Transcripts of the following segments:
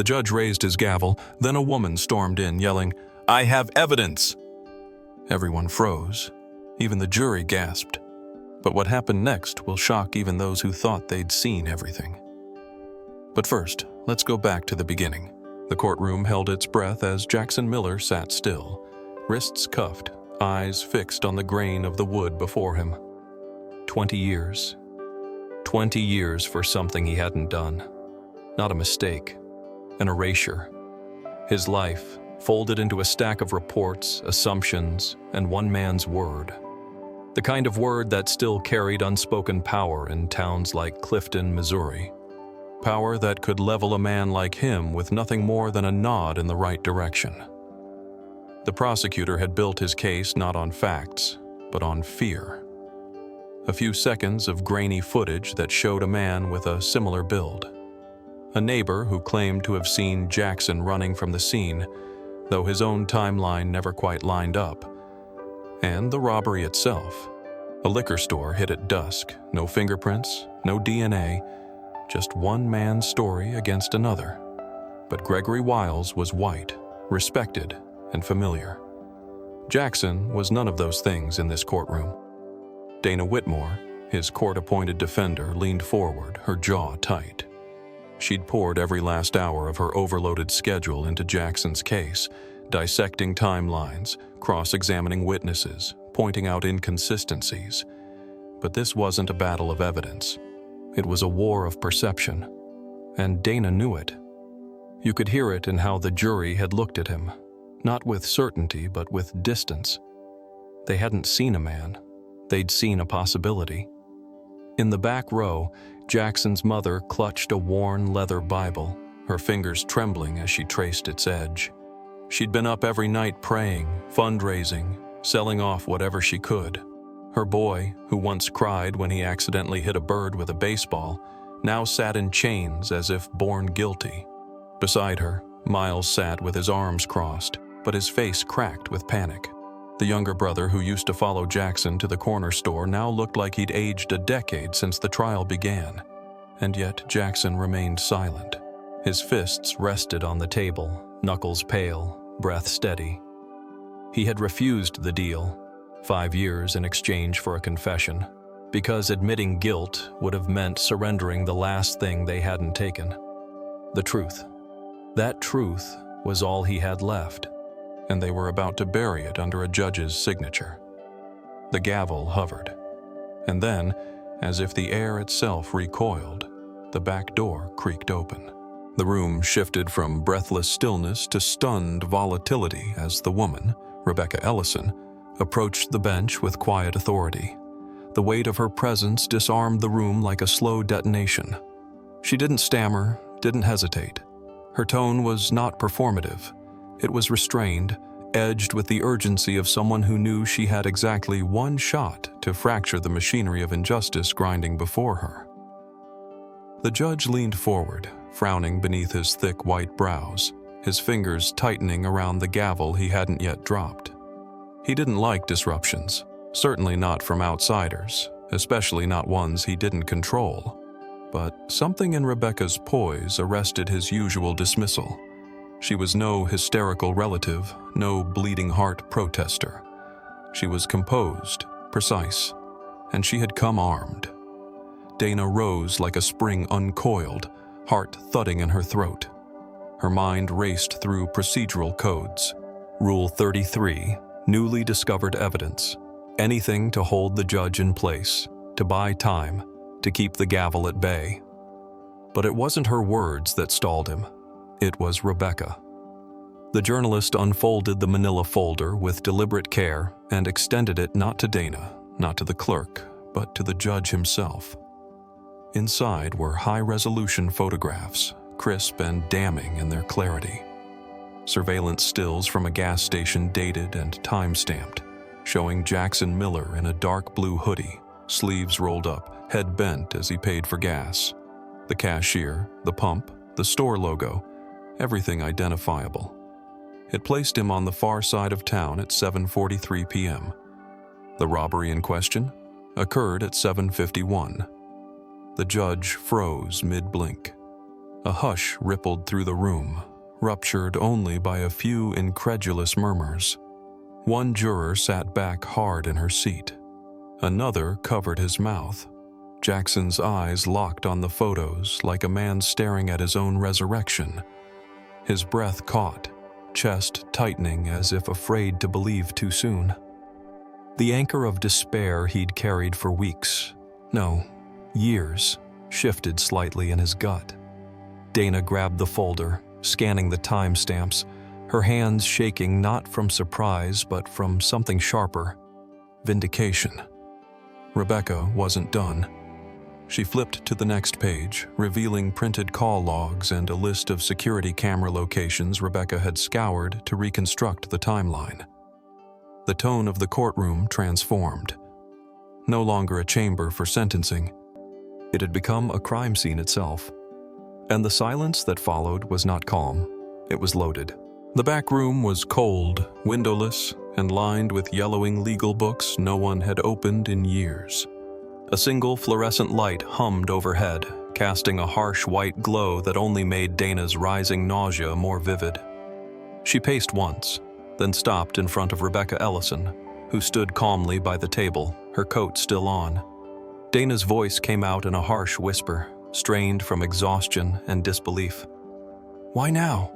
The judge raised his gavel, then a woman stormed in, yelling, "I have evidence!" Everyone froze. Even the jury gasped. But what happened next will shock even those who thought they'd seen everything. But first, let's go back to the beginning. The courtroom held its breath as Jackson Miller sat still, wrists cuffed, eyes fixed on the grain of the wood before him. 20 years. 20 years for something he hadn't done. Not a mistake. An erasure. His life, folded into a stack of reports, assumptions, and one man's word. The kind of word that still carried unspoken power in towns like Clifton, Missouri. Power that could level a man like him with nothing more than a nod in the right direction. The prosecutor had built his case not on facts, but on fear. A few seconds of grainy footage that showed a man with a similar build. A neighbor who claimed to have seen Jackson running from the scene, though his own timeline never quite lined up. And the robbery itself. A liquor store hit at dusk, no fingerprints, no DNA, just one man's story against another. But Gregory Wiles was white, respected, and familiar. Jackson was none of those things in this courtroom. Dana Whitmore, his court-appointed defender, leaned forward, her jaw tight. She'd poured every last hour of her overloaded schedule into Jackson's case, dissecting timelines, cross-examining witnesses, pointing out inconsistencies. But this wasn't a battle of evidence. It was a war of perception. And Dana knew it. You could hear it in how the jury had looked at him, not with certainty, but with distance. They hadn't seen a man. They'd seen a possibility. In the back row, Jackson's mother clutched a worn leather Bible, her fingers trembling as she traced its edge. She'd been up every night praying, fundraising, selling off whatever she could. Her boy, who once cried when he accidentally hit a bird with a baseball, now sat in chains as if born guilty. Beside her, Miles sat with his arms crossed, but his face cracked with panic. The younger brother who used to follow Jackson to the corner store now looked like he'd aged a decade since the trial began. And yet Jackson remained silent. His fists rested on the table, knuckles pale, breath steady. He had refused the deal, 5 years in exchange for a confession, because admitting guilt would have meant surrendering the last thing they hadn't taken. The truth. That truth was all he had left, and they were about to bury it under a judge's signature. The gavel hovered, and then, as if the air itself recoiled, the back door creaked open. The room shifted from breathless stillness to stunned volatility as the woman, Rebecca Ellison, approached the bench with quiet authority. The weight of her presence disarmed the room like a slow detonation. She didn't stammer, didn't hesitate. Her tone was not performative. It was restrained, edged with the urgency of someone who knew she had exactly one shot to fracture the machinery of injustice grinding before her. The judge leaned forward, frowning beneath his thick white brows, his fingers tightening around the gavel he hadn't yet dropped. He didn't like disruptions, certainly not from outsiders, especially not ones he didn't control. But something in Rebecca's poise arrested his usual dismissal. She was no hysterical relative, no bleeding heart protester. She was composed, precise, and she had come armed. Dana rose like a spring uncoiled, heart thudding in her throat. Her mind raced through procedural codes. Rule 33, newly discovered evidence. Anything to hold the judge in place, to buy time, to keep the gavel at bay. But it wasn't her words that stalled him. It was Rebecca. The journalist unfolded the manila folder with deliberate care and extended it not to Dana, not to the clerk, but to the judge himself. Inside were high-resolution photographs, crisp and damning in their clarity. Surveillance stills from a gas station dated and time-stamped, showing Jackson Miller in a dark blue hoodie, sleeves rolled up, head bent as he paid for gas. The cashier, the pump, the store logo, everything identifiable. It placed him on the far side of town at 7:43 p.m. The robbery in question occurred at 7:51. The judge froze mid-blink. A hush rippled through the room, ruptured only by a few incredulous murmurs. One juror sat back hard in her seat. Another covered his mouth. Jackson's eyes locked on the photos like a man staring at his own resurrection. His breath caught, chest tightening as if afraid to believe too soon. The anchor of despair he'd carried for weeks, no, years, shifted slightly in his gut. Dana grabbed the folder, scanning the timestamps, her hands shaking not from surprise but from something sharper: vindication. Rebecca wasn't done. She flipped to the next page, revealing printed call logs and a list of security camera locations Rebecca had scoured to reconstruct the timeline. The tone of the courtroom transformed. No longer a chamber for sentencing, it had become a crime scene itself. And the silence that followed was not calm, it was loaded. The back room was cold, windowless, and lined with yellowing legal books no one had opened in years. A single fluorescent light hummed overhead, casting a harsh white glow that only made Dana's rising nausea more vivid. She paced once, then stopped in front of Rebecca Ellison, who stood calmly by the table, her coat still on. Dana's voice came out in a harsh whisper, strained from exhaustion and disbelief. "Why now?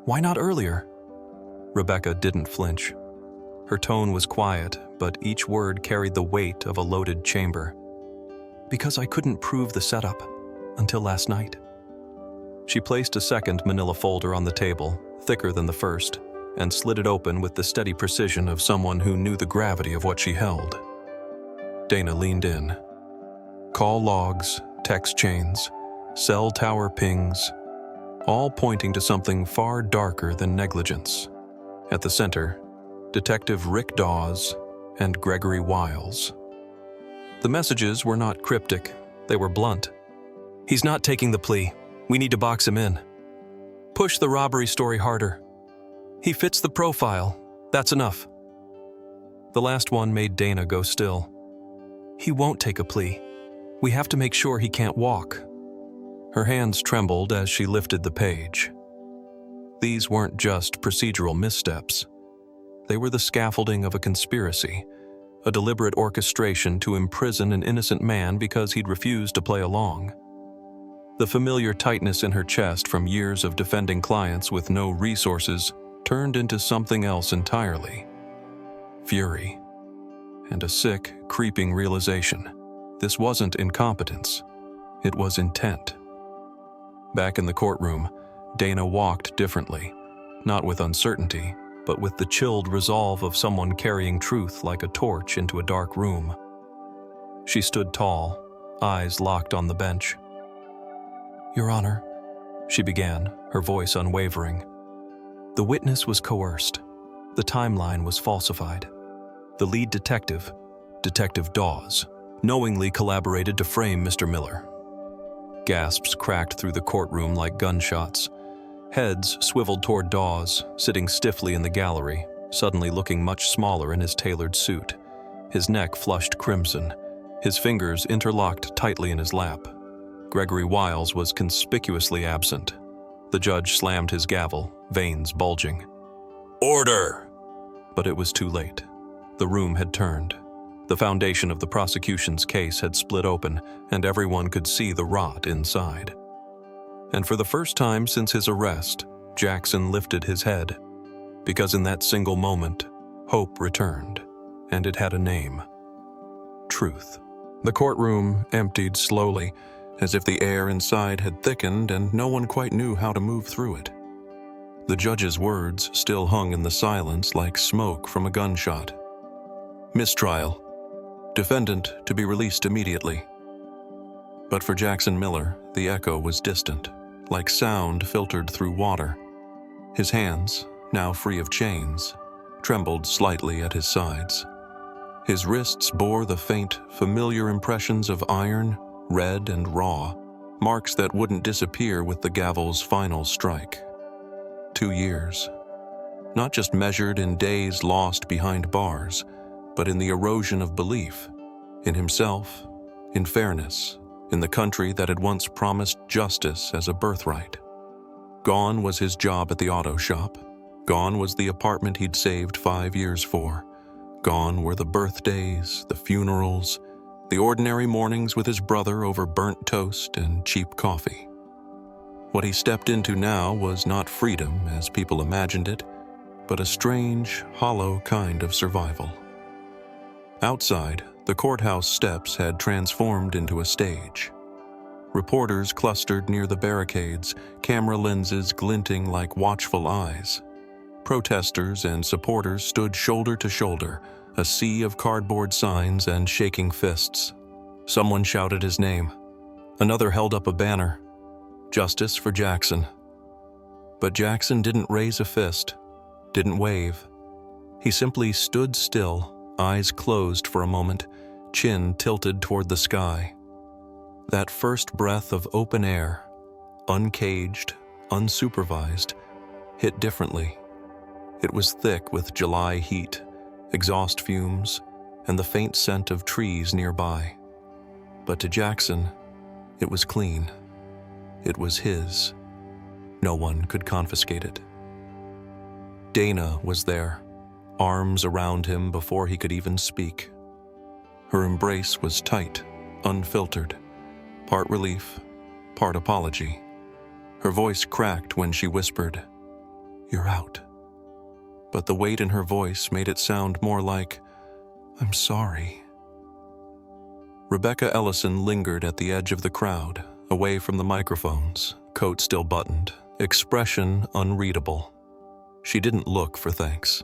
Why not earlier?" Rebecca didn't flinch. Her tone was quiet, but each word carried the weight of a loaded chamber. "Because I couldn't prove the setup until last night." She placed a second manila folder on the table, thicker than the first, and slid it open with the steady precision of someone who knew the gravity of what she held. Dana leaned in. Call logs, text chains, cell tower pings, all pointing to something far darker than negligence. At the center, Detective Rick Dawes and Gregory Wiles. The messages were not cryptic, they were blunt. "He's not taking the plea. We need to box him in. Push the robbery story harder. He fits the profile. That's enough." The last one made Dana go still. "He won't take a plea. We have to make sure he can't walk." Her hands trembled as she lifted the page. These weren't just procedural missteps. They were the scaffolding of a conspiracy, a deliberate orchestration to imprison an innocent man because he'd refused to play along. The familiar tightness in her chest from years of defending clients with no resources turned into something else entirely. Fury. And a sick, creeping realization. This wasn't incompetence. It was intent. Back in the courtroom, Dana walked differently, not with uncertainty, but with the chilled resolve of someone carrying truth like a torch into a dark room. She stood tall, eyes locked on the bench. "Your Honor," she began, her voice unwavering. "The witness was coerced. The timeline was falsified. The lead detective, Detective Dawes, knowingly collaborated to frame Mr. Miller." Gasps cracked through the courtroom like gunshots. Heads swiveled toward Dawes, sitting stiffly in the gallery, suddenly looking much smaller in his tailored suit. His neck flushed crimson, his fingers interlocked tightly in his lap. Gregory Wiles was conspicuously absent. The judge slammed his gavel, veins bulging. "Order!" But it was too late. The room had turned. The foundation of the prosecution's case had split open, and everyone could see the rot inside. And for the first time since his arrest, Jackson lifted his head. Because in that single moment, hope returned, and it had a name. Truth. The courtroom emptied slowly, as if the air inside had thickened and no one quite knew how to move through it. The judge's words still hung in the silence like smoke from a gunshot. "Mistrial. Defendant to be released immediately." But for Jackson Miller, the echo was distant, like sound filtered through water. His hands, now free of chains, trembled slightly at his sides. His wrists bore the faint, familiar impressions of iron, red and raw, marks that wouldn't disappear with the gavel's final strike. 2 years. Not just measured in days lost behind bars, but in the erosion of belief, in himself, in fairness, in the country that had once promised justice as a birthright. Gone was his job at the auto shop. Gone was the apartment he'd saved 5 years for. Gone were the birthdays, the funerals, the ordinary mornings with his brother over burnt toast and cheap coffee. What he stepped into now was not freedom as people imagined it, but a strange, hollow kind of survival. Outside, the courthouse steps had transformed into a stage. Reporters clustered near the barricades, camera lenses glinting like watchful eyes. Protesters and supporters stood shoulder to shoulder, a sea of cardboard signs and shaking fists. Someone shouted his name. Another held up a banner. Justice for Jackson. But Jackson didn't raise a fist, didn't wave. He simply stood still, eyes closed for a moment, chin tilted toward the sky. That first breath of open air, uncaged, unsupervised, hit differently. It was thick with July heat, exhaust fumes, and the faint scent of trees nearby. But to Jackson, it was clean. It was his. No one could confiscate it. Dana was there, arms around him before he could even speak. Her embrace was tight, unfiltered, part relief, part apology. Her voice cracked when she whispered, "You're out." But the weight in her voice made it sound more like, "I'm sorry." Rebecca Ellison lingered at the edge of the crowd, away from the microphones, coat still buttoned, expression unreadable. She didn't look for thanks.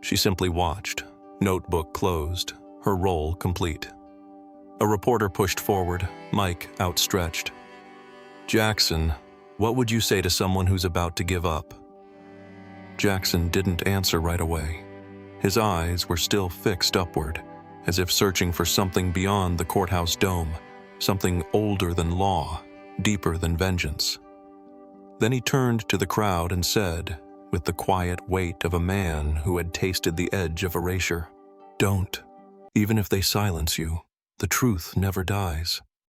She simply watched, notebook closed, her role complete. A reporter pushed forward, mic outstretched. "Jackson, what would you say to someone who's about to give up?" Jackson didn't answer right away. His eyes were still fixed upward, as if searching for something beyond the courthouse dome, something older than law, deeper than vengeance. Then he turned to the crowd and said, with the quiet weight of a man who had tasted the edge of erasure, "Don't. Even if they silence you, the truth never dies."